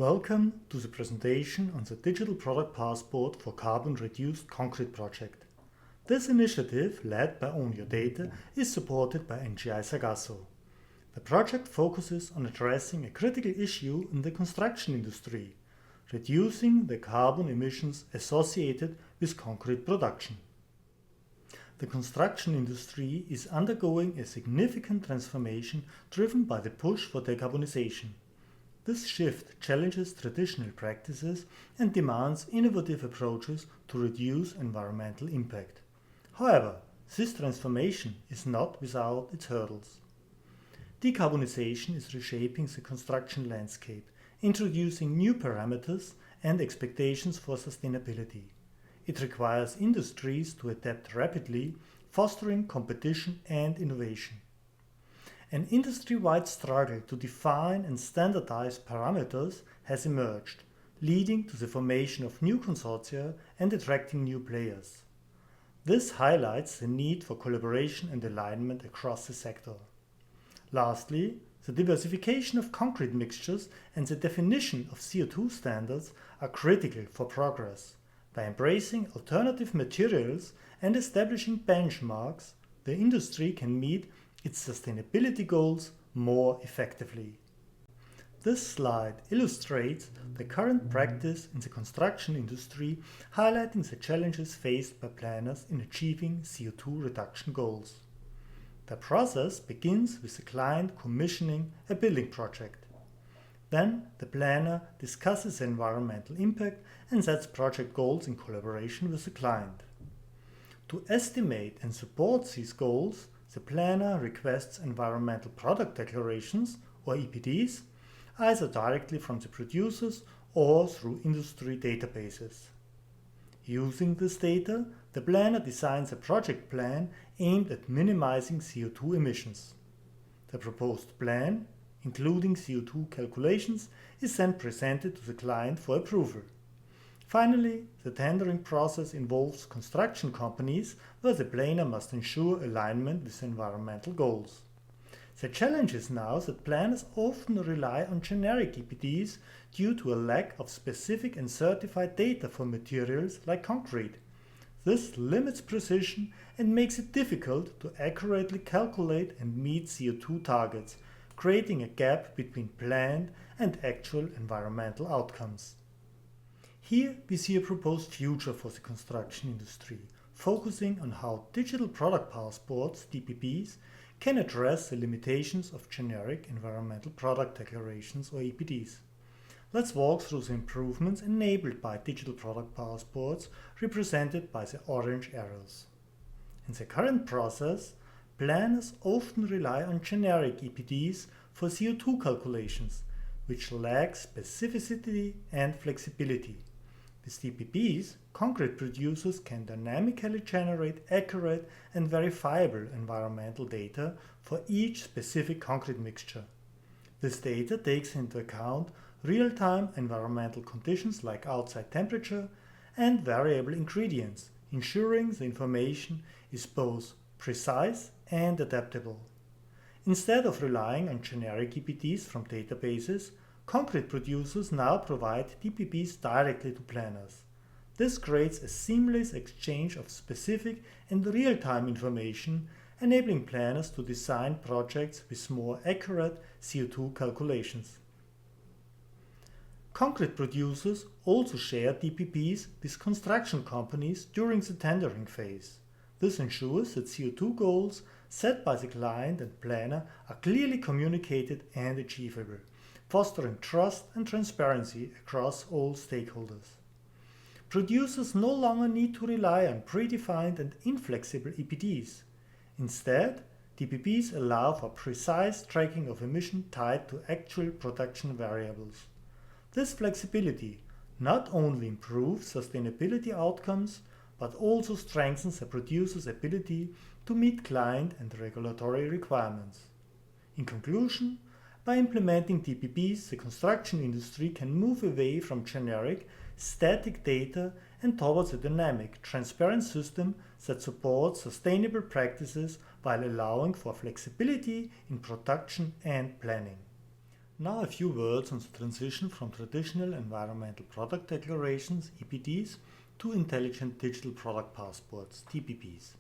Welcome to the presentation on the Digital Product Passport for Carbon-Reduced Concrete project. This initiative, led by Own Your Data, is supported by NGI Sargasso. The project focuses on addressing a critical issue in the construction industry, reducing the carbon emissions associated with concrete production. The construction industry is undergoing a significant transformation driven by the push for decarbonization. This shift challenges traditional practices and demands innovative approaches to reduce environmental impact. However, this transformation is not without its hurdles. Decarbonization is reshaping the construction landscape, introducing new parameters and expectations for sustainability. It requires industries to adapt rapidly, fostering competition and innovation. An industry-wide struggle to define and standardize parameters has emerged, leading to the formation of new consortia and attracting new players. This highlights the need for collaboration and alignment across the sector. Lastly, the diversification of concrete mixtures and the definition of CO2 standards are critical for progress. By embracing alternative materials and establishing benchmarks, the industry can meet its sustainability goals more effectively. This slide illustrates the current practice in the construction industry, highlighting the challenges faced by planners in achieving CO2 reduction goals. The process begins with the client commissioning a building project. Then the planner discusses the environmental impact and sets project goals in collaboration with the client. To estimate and support these goals, the planner requests environmental product declarations, or EPDs, either directly from the producers or through industry databases. Using this data, the planner designs a project plan aimed at minimizing CO2 emissions. The proposed plan, including CO2 calculations, is then presented to the client for approval. Finally, the tendering process involves construction companies where the planner must ensure alignment with environmental goals. The challenge is now that planners often rely on generic EPDs due to a lack of specific and certified data for materials like concrete. This limits precision and makes it difficult to accurately calculate and meet CO2 targets, creating a gap between planned and actual environmental outcomes. Here we see a proposed future for the construction industry, focusing on how digital product passports, DPPs, can address the limitations of generic environmental product declarations or EPDs. Let's walk through the improvements enabled by digital product passports, represented by the orange arrows. In the current process, planners often rely on generic EPDs for CO2 calculations, which lack specificity and flexibility. With DPPs, concrete producers can dynamically generate accurate and verifiable environmental data for each specific concrete mixture. This data takes into account real-time environmental conditions like outside temperature and variable ingredients, ensuring the information is both precise and adaptable. Instead of relying on generic EPDs from databases, concrete producers now provide DPPs directly to planners. This creates a seamless exchange of specific and real-time information, enabling planners to design projects with more accurate CO2 calculations. Concrete producers also share DPPs with construction companies during the tendering phase. This ensures that CO2 goals set by the client and planner are clearly communicated and achievable, fostering trust and transparency across all stakeholders. Producers no longer need to rely on predefined and inflexible EPDs. Instead, DPPs allow for precise tracking of emission tied to actual production variables. This flexibility not only improves sustainability outcomes, but also strengthens the producer's ability to meet client and regulatory requirements. In conclusion, by implementing DPPs, the construction industry can move away from generic, static data and towards a dynamic, transparent system that supports sustainable practices while allowing for flexibility in production and planning. Now a few words on the transition from traditional environmental product declarations, EPDs, to intelligent digital product passports, DPPs.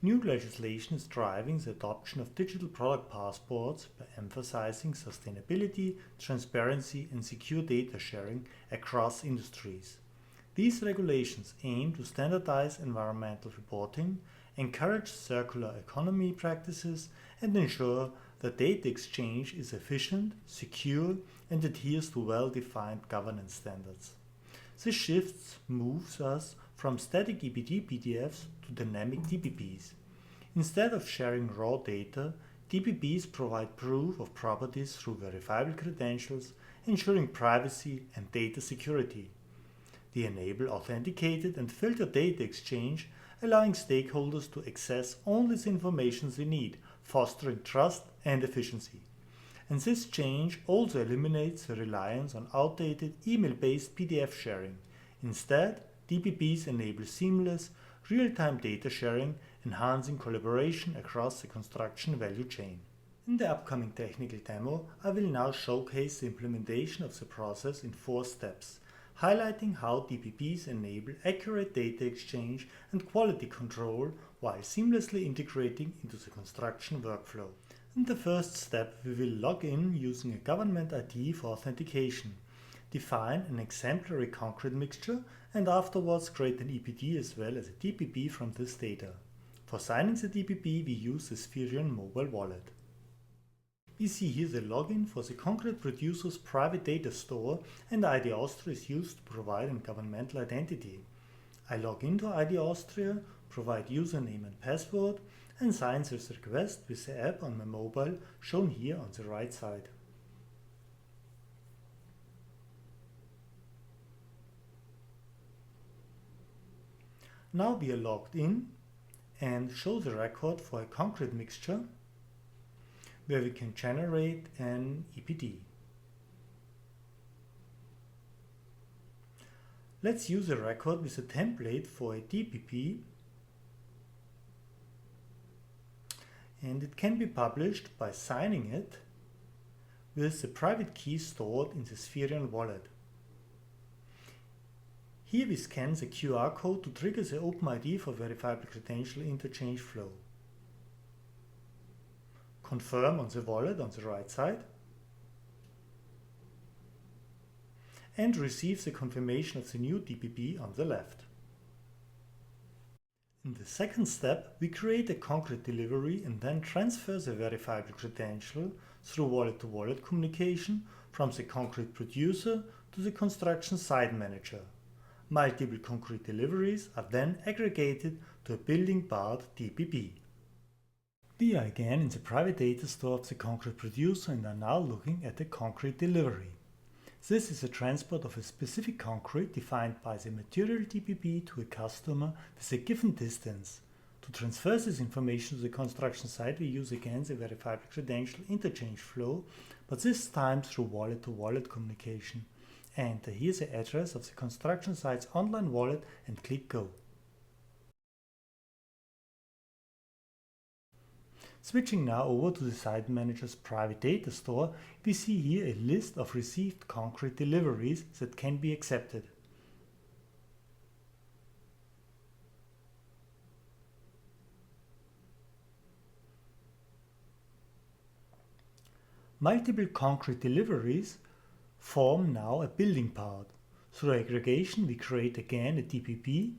New legislation is driving the adoption of digital product passports by emphasizing sustainability, transparency, and secure data sharing across industries. These regulations aim to standardize environmental reporting, encourage circular economy practices, and ensure that data exchange is efficient, secure, and adheres to well-defined governance standards. This shift moves us from static EPD PDFs to dynamic DPPs. Instead of sharing raw data, DPPs provide proof of properties through verifiable credentials, ensuring privacy and data security. They enable authenticated and filtered data exchange, allowing stakeholders to access only the information they need, fostering trust and efficiency. And this change also eliminates the reliance on outdated email-based PDF sharing. Instead, DPPs enable seamless, real-time data sharing, enhancing collaboration across the construction value chain. In the upcoming technical demo, I will now showcase the implementation of the process in 4 steps, highlighting how DPPs enable accurate data exchange and quality control while seamlessly integrating into the construction workflow. In the first step, we will log in using a government ID for authentication, define an exemplary concrete mixture, and afterwards create an EPD as well as a DPP from this data. For signing the DPP, we use the Spherion mobile wallet. We see here the login for the concrete producer's private data store, and ID Austria is used to provide a governmental identity. I log into ID Austria, provide username and password, and sign this request with the app on my mobile, shown here on the right side. Now we are logged in and show the record for a concrete mixture, where we can generate an EPD. Let's use a record with a template for a DPP, and it can be published by signing it with the private key stored in the Spherion wallet. Here we scan the QR code to trigger the OpenID for verifiable credential interchange flow. Confirm on the wallet on the right side, and receive the confirmation of the new DPP on the left. In the second step, we create a concrete delivery and then transfer the verifiable credential through wallet-to-wallet communication from the concrete producer to the construction site manager. Multiple concrete deliveries are then aggregated to a building part DPP. We are again in the private data store of the concrete producer and are now looking at the concrete delivery. This is a transport of a specific concrete defined by the material DPP to a customer with a given distance. To transfer this information to the construction site, we use again the verifiable credential interchange flow, but this time through wallet-to-wallet communication. Enter here the address of the construction site's online wallet and click Go. Switching now over to the site manager's private data store, we see here a list of received concrete deliveries that can be accepted. Multiple concrete deliveries form now a building part. Through aggregation, we create again a DPP,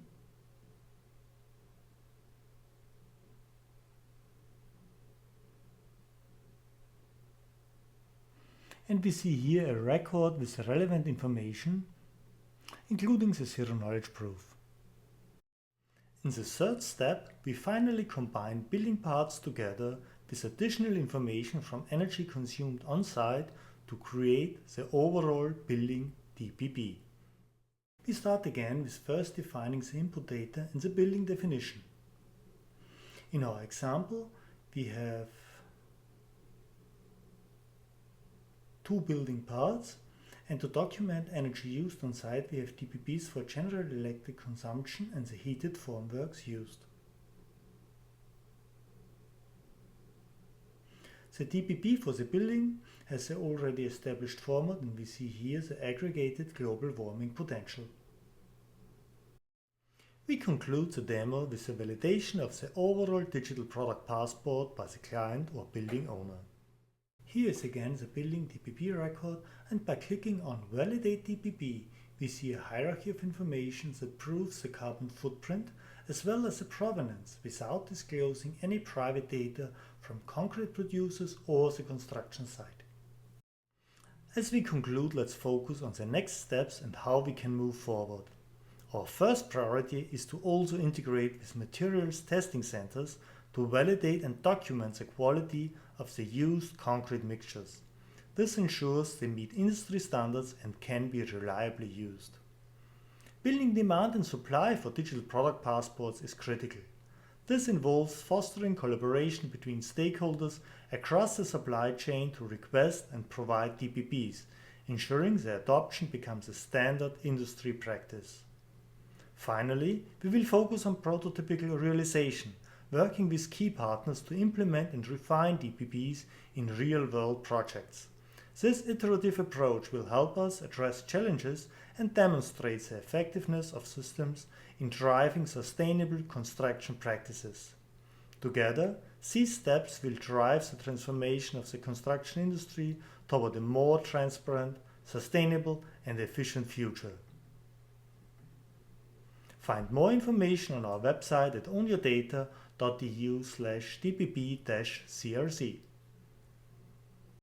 and we see here a record with relevant information, including the zero knowledge proof. In the third step, we finally combine building parts together with additional information from energy consumed on-site to create the overall building DPP. We start again with first defining the input data and the building definition. In our example, we have 2 building parts, and to document energy used on site, we have DPPs for general electric consumption and the heated formworks used. The DPP for the building has the already established format, and we see here the aggregated global warming potential. We conclude the demo with the validation of the overall digital product passport by the client or building owner. Here is again the building DPP record, and by clicking on Validate DPP, we see a hierarchy of information that proves the carbon footprint as well as the provenance without disclosing any private data from concrete producers or the construction site. As we conclude, let's focus on the next steps and how we can move forward. Our first priority is to also integrate with materials testing centers to validate and document the quality of the used concrete mixtures. This ensures they meet industry standards and can be reliably used. Building demand and supply for digital product passports is critical. This involves fostering collaboration between stakeholders across the supply chain to request and provide DPPs, ensuring their adoption becomes a standard industry practice. Finally, we will focus on prototypical realization, working with key partners to implement and refine DPPs in real-world projects. This iterative approach will help us address challenges and demonstrate the effectiveness of systems in driving sustainable construction practices. Together, these steps will drive the transformation of the construction industry toward a more transparent, sustainable, and efficient future. Find more information on our website at ownyourdata.eu/dpp-crc.